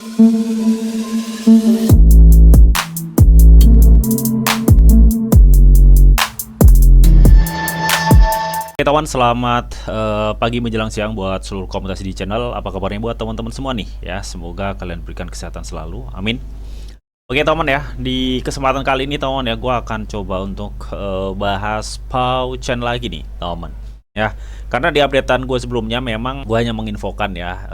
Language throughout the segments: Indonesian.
Oke kawan, selamat pagi menjelang siang buat seluruh komunitas di channel. Apa kabarnya buat teman-teman semua nih ya? Semoga kalian berikan kesehatan selalu, amin. Oke teman ya, di kesempatan kali ini teman ya, gue akan coba untuk bahas PowChain lagi nih teman ya. Karena di updatean gue sebelumnya memang gue hanya menginfokan ya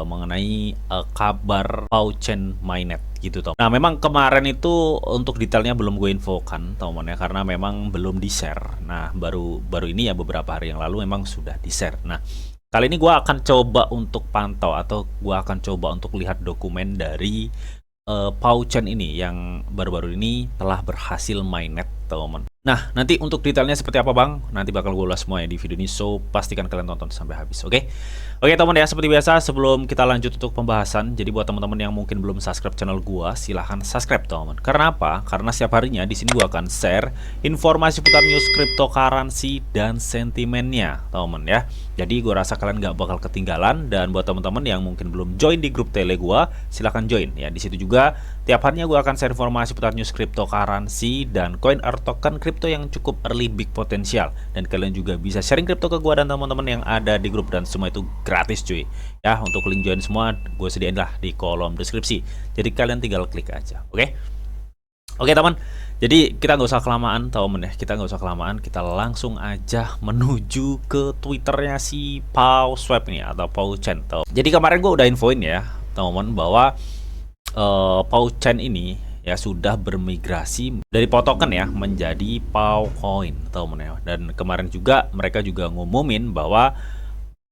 mengenai kabar PowChain mainnet gitu teman. Nah memang kemarin itu untuk detailnya belum gue infokan teman ya, karena memang belum di share. Nah baru ini ya, beberapa hari yang lalu memang sudah di share. Nah kali ini gue akan coba untuk pantau, atau gue akan coba untuk lihat dokumen dari PowChain ini yang baru-baru ini telah berhasil mainnet teman. Nah nanti untuk detailnya seperti apa bang, nanti bakal gue ulas semuanya di video ini, so pastikan kalian tonton sampai habis. Oke teman ya, seperti biasa sebelum kita lanjut untuk pembahasan, jadi buat teman-teman yang mungkin belum subscribe channel gua, silahkan subscribe teman. Karena apa? Karena setiap harinya di sini gua akan share informasi putar news cryptocurrency dan sentimennya teman ya. Jadi gua rasa kalian gak bakal ketinggalan. Dan buat teman-teman yang mungkin belum join di grup tele gua, silahkan join ya. Di situ juga tiap harinya gua akan share informasi putar news cryptocurrency dan coin or token crypto yang cukup early big potensial. Dan kalian juga bisa sharing crypto ke gua dan teman-teman yang ada di grup, dan semua itu gratis cuy ya. Untuk link join semua gue sediain lah di kolom deskripsi, jadi kalian tinggal klik aja. Oke teman, jadi kita nggak usah kelamaan teman ya, kita langsung aja menuju ke twitternya si PowSwap nih atau PowChain. Jadi kemarin gue udah infoin ya teman bahwa PowChain ini ya sudah bermigrasi dari PowToken ya menjadi PowCoin teman ya. Dan kemarin juga mereka juga ngumumin bahwa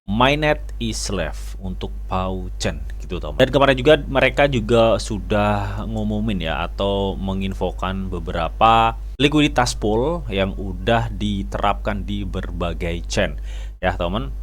mainnet is left untuk PowChain gitu teman. Dan kemarin juga mereka juga sudah ngumumin ya, atau menginfokan beberapa likuiditas pool yang udah diterapkan di berbagai chain ya teman.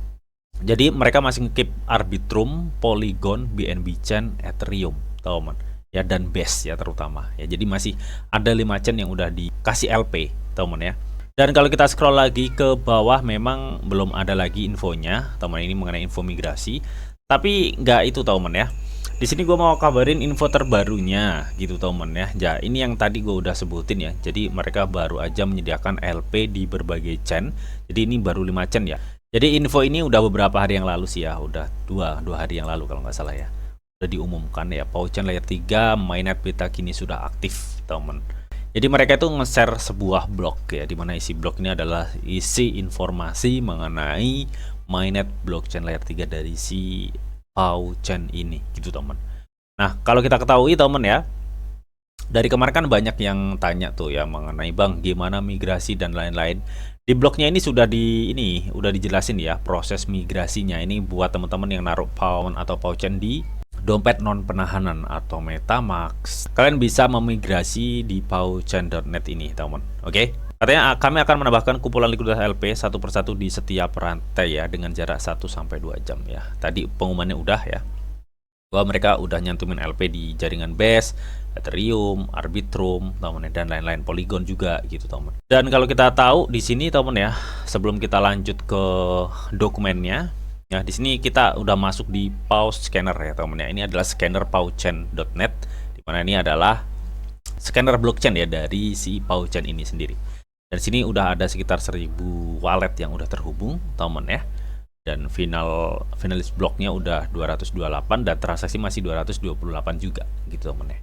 Jadi mereka masih nge-keep Arbitrum, Polygon, BNB Chain, Ethereum teman ya, dan Base ya terutama ya. Jadi masih ada 5 chain yang udah dikasih LP teman ya. Dan kalau kita scroll lagi ke bawah, memang belum ada lagi infonya teman ini mengenai info migrasi. Tapi nggak itu teman ya. Di sini gue mau kabarin info terbarunya gitu teman ya. Ya ini yang tadi gue udah sebutin ya. Jadi mereka baru aja menyediakan LP di berbagai chain. Jadi ini baru 5 chain ya. Jadi info ini udah beberapa hari yang lalu sih ya. Udah dua hari yang lalu kalau nggak salah ya. Udah diumumkan ya. PowChain layer 3 mainnet beta kini sudah aktif teman. Jadi mereka itu nge-share sebuah blog ya, dimana isi blog ini adalah isi informasi mengenai mainnet blockchain layer 3 dari si PowChain ini gitu teman. Nah kalau kita ketahui teman ya, dari kemarin kan banyak yang tanya tuh ya mengenai bang gimana migrasi dan lain-lain. Di blognya ini udah dijelasin ya proses migrasinya ini buat teman-teman yang naruh Pound atau PowChain di dompet non penahanan atau MetaMask. Kalian bisa memigrasi di PowChain.net ini teman. Katanya kami akan menambahkan kumpulan likuiditas LP satu persatu di setiap rantai ya, dengan jarak 1-2 jam ya. Tadi pengumumannya udah ya, bahwa mereka udah nyantumin LP di jaringan Base, Ethereum, Arbitrum teman, dan lain-lain, Polygon juga gitu teman. Dan kalau kita tahu di sini teman ya, sebelum kita lanjut ke dokumennya ya, di sini kita udah masuk di PowScanner ya teman ya. Ini adalah scanner PowChain.net, dimana ini adalah scanner blockchain ya dari si PowChain ini sendiri. Dan sini udah ada sekitar 1000 wallet yang udah terhubung teman ya. Dan finalis bloknya udah 228 dan transaksi masih 228 juga gitu teman ya.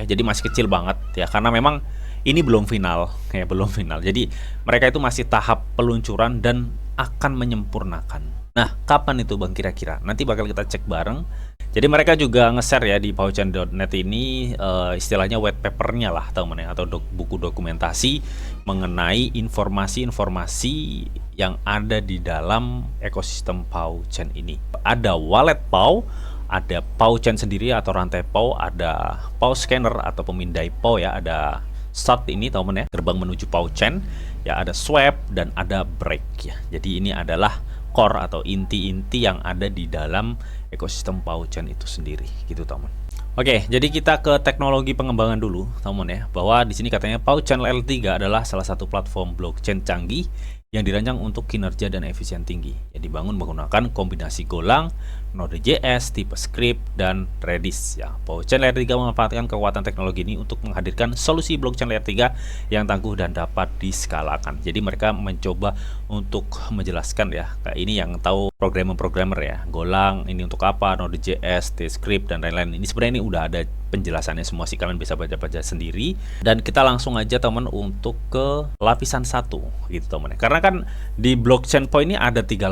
Jadi masih kecil banget ya, karena memang ini belum final ya, belum final. Jadi mereka itu masih tahap peluncuran dan akan menyempurnakan. Nah, kapan itu bang kira-kira? Nanti bakal kita cek bareng. Jadi mereka juga nge-share ya di PowChain.net ini istilahnya white papernya lah teman ya, atau buku dokumentasi mengenai informasi-informasi yang ada di dalam ekosistem PowChain ini. Ada wallet Pow, ada PowChain sendiri atau rantai Pow, ada PowScanner atau pemindai Pow ya, ada start ini teman ya, gerbang menuju PowChain ya, ada swap dan ada break ya. Jadi ini adalah core atau inti-inti yang ada di dalam ekosistem PowChain itu sendiri gitu teman. Jadi kita ke teknologi pengembangan dulu teman ya, bahwa di sini katanya PowChain Layer 3 adalah salah satu platform blockchain canggih yang dirancang untuk kinerja dan efisien tinggi. Yang dibangun menggunakan kombinasi Golang, Node.js, tipe script, dan Redis. Ya, PowerChain Layer 3 memanfaatkan kekuatan teknologi ini untuk menghadirkan solusi blockchain Layer 3 yang tangguh dan dapat diskalakan. Jadi mereka mencoba untuk menjelaskan ya, kayak ini yang tahu programmer ya, Golang ini untuk apa, Node.js, TypeScript, dan lain-lain. Ini sebenarnya ini udah ada penjelasannya semua sih, kalian bisa baca-baca sendiri. Dan kita langsung aja teman untuk ke lapisan 1 gitu teman. Karena kan di blockchain point ini ada tiga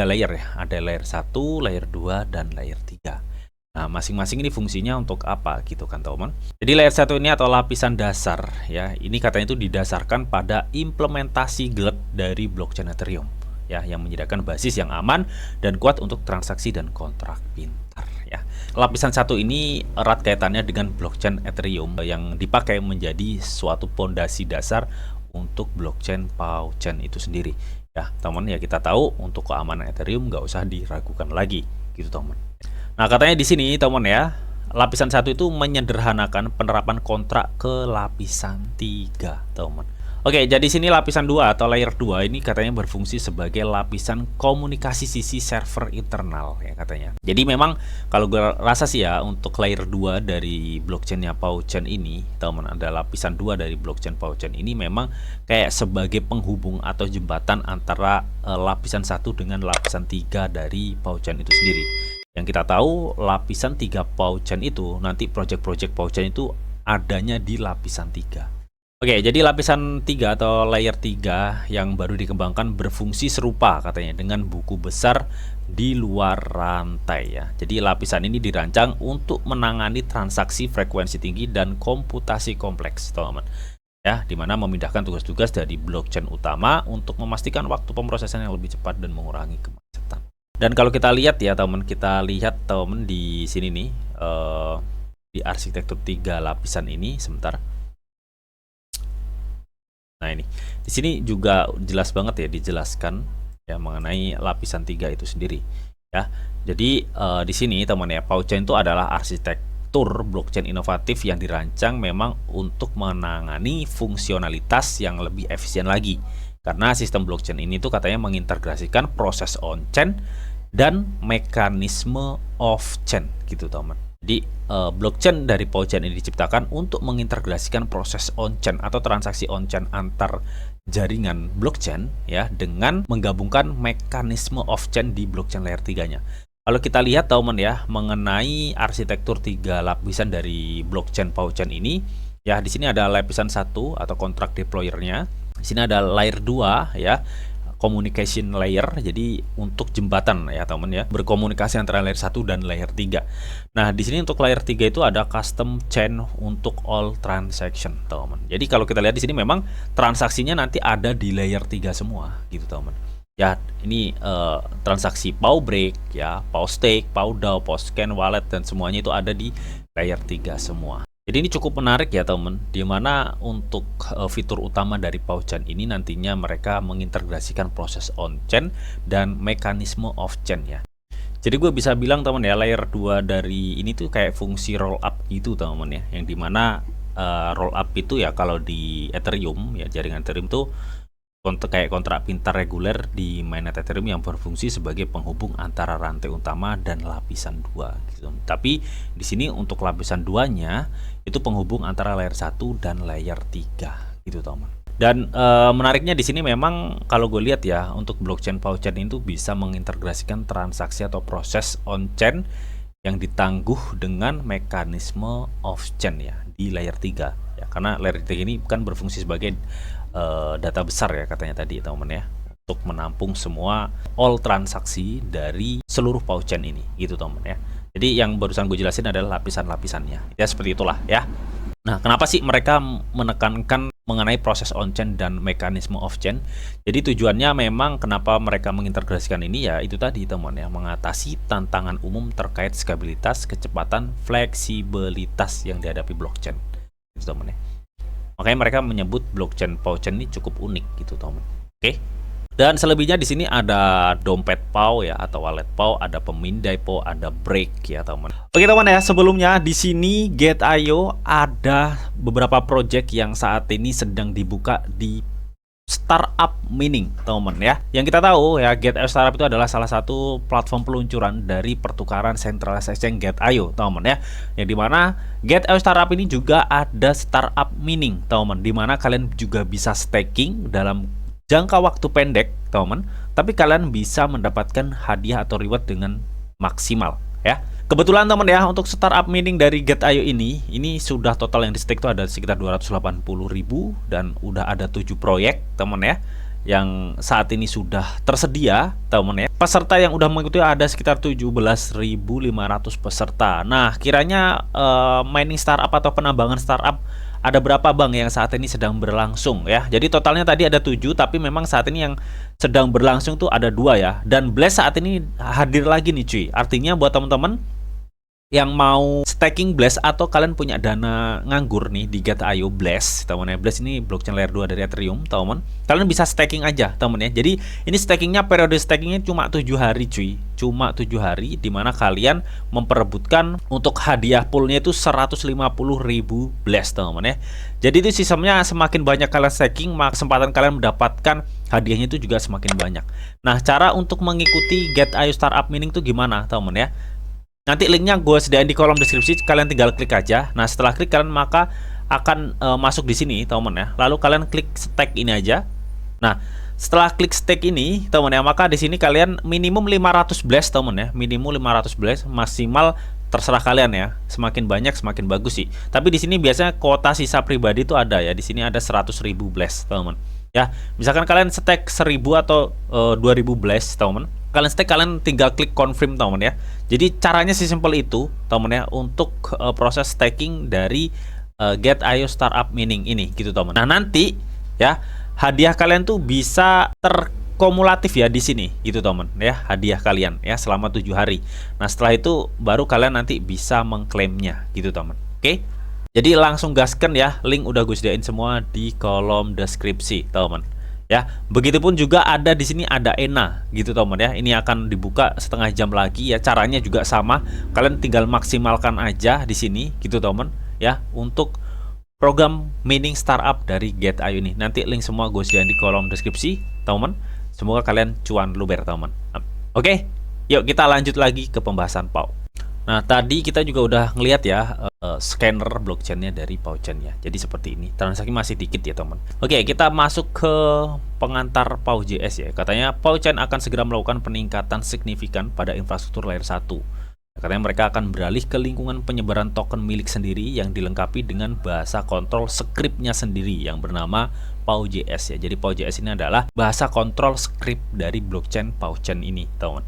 layer ya. Ada layer 1, layer 2, dan layer 3. Nah, masing-masing ini fungsinya untuk apa gitu kan teman. Jadi layer 1 ini atau lapisan dasar ya. Ini katanya itu didasarkan pada implementasi GLED dari blockchain Ethereum ya, yang menyediakan basis yang aman dan kuat untuk transaksi dan kontrak pintar ya. Lapisan 1 ini erat kaitannya dengan blockchain Ethereum yang dipakai menjadi suatu pondasi dasar untuk blockchain PowerChain itu sendiri ya teman. Ya kita tahu untuk keamanan Ethereum nggak usah diragukan lagi gitu teman. Nah katanya di sini teman ya, lapisan 1 itu menyederhanakan penerapan kontrak ke lapisan 3 teman. Oke, jadi sini lapisan 2 atau layer 2 ini katanya berfungsi sebagai lapisan komunikasi sisi server internal ya katanya. Jadi memang kalau gue rasa sih ya, untuk layer 2 dari blockchainnya PowerChain ini, teman, ada lapisan 2 dari blockchain PowerChain ini memang kayak sebagai penghubung atau jembatan antara lapisan 1 dengan lapisan 3 dari PowerChain itu sendiri. Yang kita tahu lapisan 3 PowerChain itu nanti project-project PowerChain itu adanya di lapisan 3. Oke, jadi lapisan 3 atau layer 3 yang baru dikembangkan berfungsi serupa katanya dengan buku besar di luar rantai ya. Jadi lapisan ini dirancang untuk menangani transaksi frekuensi tinggi dan komputasi kompleks, teman-teman. Ya, dimana memindahkan tugas-tugas dari blockchain utama untuk memastikan waktu pemrosesan yang lebih cepat dan mengurangi kemacetan. Dan kalau kita lihat ya, teman, kita lihat teman di sini nih di arsitektur 3 lapisan ini sebentar. Nah ini, di sini juga jelas banget ya dijelaskan ya mengenai lapisan 3 itu sendiri ya. Jadi di sini teman ya, PowerChain itu adalah arsitektur blockchain inovatif yang dirancang memang untuk menangani fungsionalitas yang lebih efisien lagi. Karena sistem blockchain ini tuh katanya mengintegrasikan proses on-chain dan mekanisme off-chain gitu teman. Jadi blockchain dari PowerChain ini diciptakan untuk mengintegrasikan proses on-chain atau transaksi on-chain antar jaringan blockchain ya, dengan menggabungkan mekanisme off-chain di blockchain layer 3-nya. Kalau kita lihat teman ya, mengenai arsitektur 3 lapisan dari blockchain PowerChain ini ya, di sini ada lapisan 1 atau kontrak deployer-nya. Di sini ada layer 2 ya, communication layer, jadi untuk jembatan ya teman ya, berkomunikasi antara layer 1 dan layer 3. Nah di sini untuk layer 3 itu ada custom chain untuk all transaction teman. Jadi kalau kita lihat di sini memang transaksinya nanti ada di layer 3 semua gitu teman. Ya ini transaksi PowerBreak ya, PowerStake, PowerDAO, PowerScan, wallet, dan semuanya itu ada di layer 3 semua. Jadi ini cukup menarik ya teman, dimana untuk fitur utama dari PowerChain ini nantinya mereka mengintegrasikan proses on-chain dan mekanisme off-chain ya. Jadi gue bisa bilang teman ya, layer 2 dari ini tuh kayak fungsi roll up gitu teman ya, yang dimana roll up itu ya kalau di Ethereum ya, jaringan Ethereum tuh kayak kontrak pintar reguler di mainnet Ethereum yang berfungsi sebagai penghubung antara rantai utama dan lapisan 2 gitu. Tapi di sini untuk lapisan 2-nya itu penghubung antara layer 1 dan layer 3 gitu teman. Dan menariknya di sini memang kalau gue lihat ya, untuk blockchain PowerChain itu bisa mengintegrasikan transaksi atau proses on-chain yang ditangguh dengan mekanisme off-chain ya di layer 3 ya, karena layer 3 ini kan berfungsi sebagai data besar ya katanya tadi teman ya, untuk menampung semua all transaksi dari seluruh PowerChain ini gitu teman ya. Jadi yang barusan gue jelasin adalah lapisan-lapisannya ya, seperti itulah ya. Nah kenapa sih mereka menekankan mengenai proses on-chain dan mekanisme off-chain? Jadi tujuannya memang kenapa mereka mengintegrasikan ini ya, itu tadi teman ya, mengatasi tantangan umum terkait stabilitas, kecepatan, fleksibilitas yang dihadapi blockchain gitu teman ya. Makanya mereka menyebut blockchain PowerChain ini cukup unik gitu teman. Oke. Dan selebihnya di sini ada dompet POW ya, atau wallet POW, ada pemindai POW, ada break ya teman. Oke teman ya, sebelumnya di sini Gate.io ada beberapa project yang saat ini sedang dibuka di Startup Mining, teman-teman ya. Yang kita tahu ya, Gate.io Startup itu adalah salah satu platform peluncuran dari pertukaran centralized exchange Gate.io, teman-teman ya. Yang dimana Gate.io Startup ini juga ada Startup Mining, teman-teman, dimana kalian juga bisa staking dalam jangka waktu pendek, teman-teman, tapi kalian bisa mendapatkan hadiah atau reward dengan maksimal ya. Kebetulan teman ya, untuk startup mining dari Gate.io ini sudah total yang di stake itu ada sekitar 280.000 dan udah ada 7 proyek teman ya yang saat ini sudah tersedia teman ya. Peserta yang udah mengikuti ada sekitar 17.500 peserta. Nah, kiranya mining startup atau penambangan startup ada berapa bang yang saat ini sedang berlangsung ya. Jadi totalnya tadi ada 7, tapi memang saat ini yang sedang berlangsung tuh ada 2 ya. Dan Blast saat ini hadir lagi nih cuy. Artinya buat teman-teman yang mau staking Blast atau kalian punya dana nganggur nih di Gate.io Blast, teman ya. Blast ini blockchain layer 2 dari Ethereum, teman. Kalian bisa staking aja, teman ya. Jadi ini stakingnya, periode stakingnya cuma 7 hari cuy. Cuma 7 hari dimana kalian memperebutkan untuk hadiah poolnya itu 150.000 Blast, teman ya. Jadi itu sistemnya semakin banyak kalian staking, maka kesempatan kalian mendapatkan hadiahnya itu juga semakin banyak. Nah, cara untuk mengikuti Gate.io Startup Mining itu gimana, teman ya? Nanti linknya gue sediain di kolom deskripsi, kalian tinggal klik aja. Nah, setelah klik kalian maka akan masuk di sini, teman ya. Lalu kalian klik stake ini aja. Nah, setelah klik stake ini, teman ya, maka di sini kalian minimum 500 Blast, teman ya. Minimum 500 Blast, maksimal terserah kalian ya. Semakin banyak semakin bagus sih. Tapi di sini biasanya kuota sisa pribadi itu ada ya. Di sini ada 100.000 Blast, teman. Ya, misalkan kalian stake 1000 atau 2000 Blast, teman. Kalian stake, kalian tinggal klik confirm, teman ya. Jadi caranya sesimpel itu, teman ya, untuk proses staking dari Gate.io Startup Mining ini gitu, teman. Nah, nanti ya hadiah kalian tuh bisa terkumulatif ya di sini gitu, teman ya. Hadiah kalian ya selama 7 hari. Nah, setelah itu baru kalian nanti bisa mengklaimnya gitu, teman. Oke. Jadi langsung gaskan ya, link udah gue sediain semua di kolom deskripsi, teman. Ya, begitupun juga ada di sini ada ENA gitu, teman ya. Ini akan dibuka setengah jam lagi ya. Caranya juga sama. Kalian tinggal maksimalkan aja di sini gitu, teman ya, untuk program mining startup dari Gate.io ini. Nanti link semua gue sediain di kolom deskripsi, teman. Semoga kalian cuan luber, teman. Oke, yuk kita lanjut lagi ke pembahasan PAU. Nah, tadi kita juga udah ngelihat ya scanner blockchainnya dari PAUChain ya. Jadi seperti ini. Transaksi masih dikit ya, teman. Oke, kita masuk ke pengantar PAU.js ya. Katanya PAUChain akan segera melakukan peningkatan signifikan pada infrastruktur layer 1. Katanya mereka akan beralih ke lingkungan penyebaran token milik sendiri yang dilengkapi dengan bahasa kontrol scriptnya sendiri yang bernama PAU.js ya. Jadi PAU.js ini adalah bahasa kontrol script dari blockchain PAUChain ini, teman.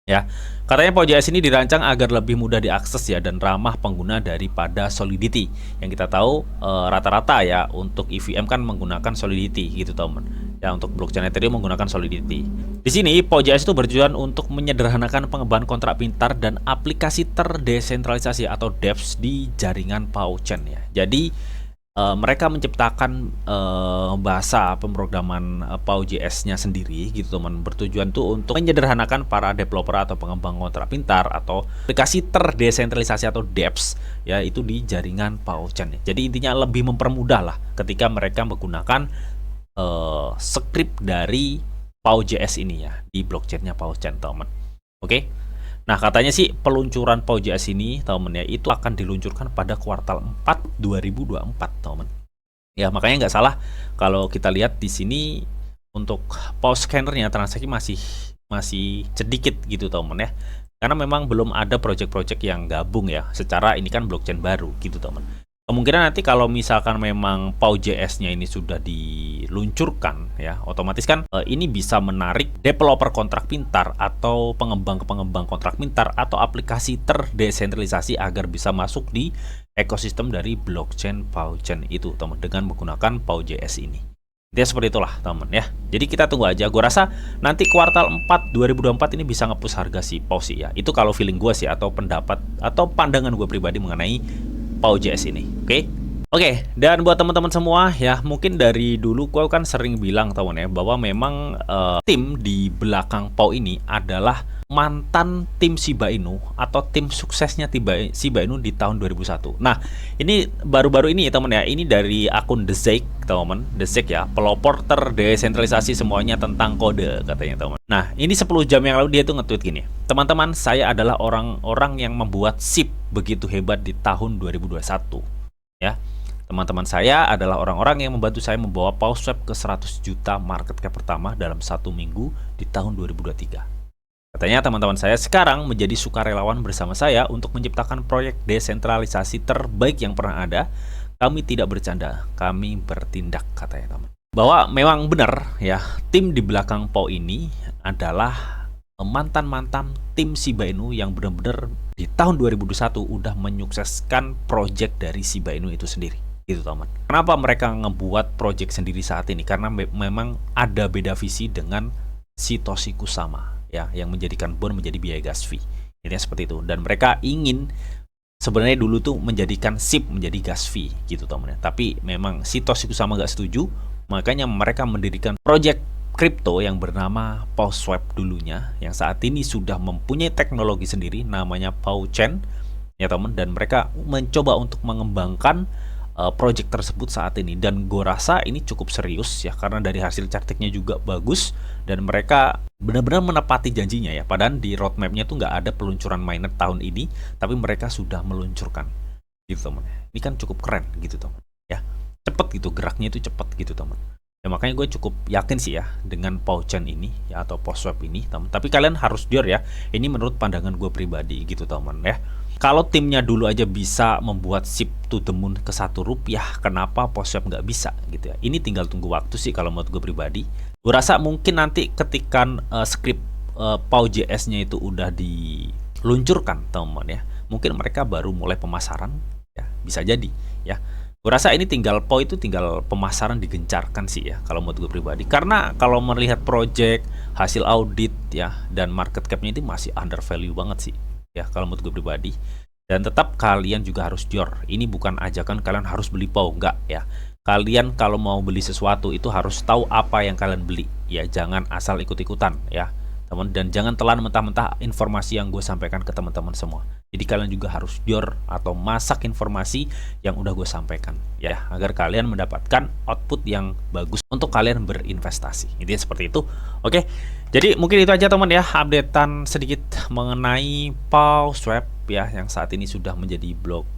Ya, katanya PAU.js ini dirancang agar lebih mudah diakses ya dan ramah pengguna daripada Solidity. Yang kita tahu rata-rata ya untuk EVM kan menggunakan Solidity gitu, teman. Ya, untuk blockchain Ethereum menggunakan Solidity. Di sini PAU.js itu bertujuan untuk menyederhanakan pengembangan kontrak pintar dan aplikasi terdesentralisasi atau dApps di jaringan PAUChain ya. Jadi mereka menciptakan bahasa pemrograman PAU.js-nya sendiri gitu, teman. Bertujuan tuh untuk menyederhanakan para developer atau pengembang kontrak pintar atau aplikasi terdesentralisasi atau dApps ya, itu di jaringan PAUChain. Jadi intinya lebih mempermudah lah ketika mereka menggunakan script dari PAU.js ini ya di blockchainnya PAUChain, teman. Oke. Nah, katanya sih peluncuran PAU.js ini, teman ya, itu akan diluncurkan pada kuartal 4 2024, teman. Ya, makanya nggak salah kalau kita lihat di sini untuk PAU scannernya transaksi masih sedikit gitu, teman ya. Karena memang belum ada project-project yang gabung ya. Secara ini kan blockchain baru gitu, teman. Kemungkinan nanti kalau misalkan memang PAU.js-nya ini sudah diluncurkan ya, otomatis kan ini bisa menarik developer kontrak pintar atau pengembang kontrak pintar atau aplikasi terdesentralisasi agar bisa masuk di ekosistem dari blockchain PAUChain itu, teman, dengan menggunakan PAU.js ini. Dia seperti itulah, teman ya. Jadi kita tunggu aja. Gue rasa nanti kuartal 4 2024 ini bisa nge-push harga si PAU sih ya. Itu kalau feeling gue sih, atau pendapat atau pandangan gue pribadi mengenai PAU.js ini. Oke, dan buat teman-teman semua ya, mungkin dari dulu gue kan sering bilang, teman ya, bahwa memang tim di belakang PAU ini adalah mantan tim Shiba Inu atau tim suksesnya Shiba Inu di tahun 2001. Nah, ini baru-baru ini ya teman ya. Ini dari akun The Zek, teman. The Zek ya, pelopor terdesentralisasi semuanya tentang kode katanya teman. Nah, ini 10 jam yang lalu dia tuh nge-tweet gini. Teman-teman, saya adalah orang-orang yang membuat SIP begitu hebat di tahun 2021. Ya. Teman-teman saya adalah orang-orang yang membantu saya membawa PawSwap ke 100 juta market cap pertama dalam 1 minggu di tahun 2023. Katanya teman-teman saya sekarang menjadi sukarelawan bersama saya untuk menciptakan proyek desentralisasi terbaik yang pernah ada. Kami tidak bercanda, kami bertindak, katanya teman. Bahwa memang benar ya, tim di belakang Pau ini adalah mantan-mantan tim Shiba Inu yang benar-benar di tahun 2021 udah menyukseskan proyek dari Shiba Inu itu sendiri. Gitu teman. Kenapa mereka ngebuat proyek sendiri saat ini? Karena memang ada beda visi dengan Satoshi Kusama. Ya, yang menjadikan bond menjadi biaya gas fee. Ini seperti itu. Dan mereka ingin sebenarnya dulu tuh menjadikan SIP menjadi gas fee gitu teman-teman. Tapi memang Satoshi Kusama gak setuju, makanya mereka mendirikan project kripto yang bernama PawSwap dulunya, yang saat ini sudah mempunyai teknologi sendiri namanya PawChain ya teman, dan mereka mencoba untuk mengembangkan project tersebut saat ini, dan gue rasa ini cukup serius ya, karena dari hasil prakteknya juga bagus dan mereka benar-benar menepati janjinya ya. Padahal di roadmapnya tuh nggak ada peluncuran mainnet tahun ini, tapi mereka sudah meluncurkan gitu teman. Ini kan cukup keren gitu teman ya, cepet gitu geraknya, itu cepet gitu teman ya. Makanya gue cukup yakin sih ya dengan PawChain ini ya, atau PawSwap ini teman. Tapi kalian harus jujur ya, ini menurut pandangan gue pribadi gitu teman ya. Kalau timnya dulu aja bisa membuat SIP to the moon ke Rp1, kenapa PawSwap nggak bisa gitu ya? Ini tinggal tunggu waktu sih kalau menurut gue pribadi. Gue rasa mungkin nanti ketika script PawJS-nya itu udah diluncurkan teman ya, mungkin mereka baru mulai pemasaran ya, bisa jadi ya. Gue rasa ini tinggal Pau itu tinggal pemasaran digencarkan sih ya kalau menurut gue pribadi. Karena kalau melihat project, hasil audit ya, dan market cap-nya itu masih under value banget sih ya kalau menurut gue pribadi. Dan tetap kalian juga harus jor. Ini bukan ajakan kalian harus beli Pau, enggak ya. Kalian kalau mau beli sesuatu itu harus tahu apa yang kalian beli ya, jangan asal ikut-ikutan ya teman. Dan jangan telan mentah-mentah informasi yang gue sampaikan ke teman-teman semua. Jadi kalian juga harus jor atau masak informasi yang udah gue sampaikan ya, agar kalian mendapatkan output yang bagus untuk kalian berinvestasi. Intinya seperti itu. Oke, jadi mungkin itu aja teman ya, updatean sedikit mengenai PawSwap ya, yang saat ini sudah menjadi blok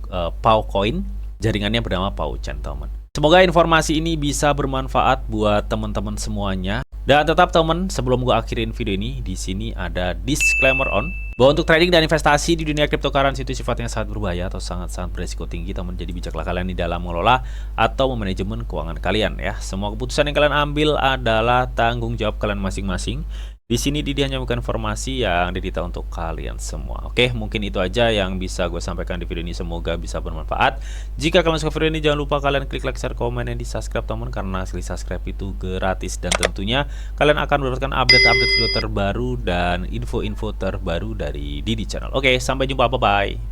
PawCoin, jaringannya bernama PawChain teman. Semoga informasi ini bisa bermanfaat buat teman-teman semuanya. Dan tetap teman, sebelum gue akhirin video ini, di sini ada disclaimer on bahwa untuk trading dan investasi di dunia cryptocurrency itu sifatnya sangat berbahaya atau sangat-sangat beresiko tinggi teman. Jadi bijaklah kalian di dalam mengelola atau memanajemen keuangan kalian ya. Semua keputusan yang kalian ambil adalah tanggung jawab kalian masing-masing. Di sini Didi hanya memberikan informasi yang didita untuk kalian semua. Oke, mungkin itu aja yang bisa gue sampaikan di video ini. Semoga bisa bermanfaat. Jika kalian suka video ini, jangan lupa kalian klik like, share, komen, dan di subscribe teman, karena sekali subscribe itu gratis. Dan tentunya kalian akan mendapatkan update-update video terbaru dan info-info terbaru dari Didi Channel. Oke, sampai jumpa, bye-bye.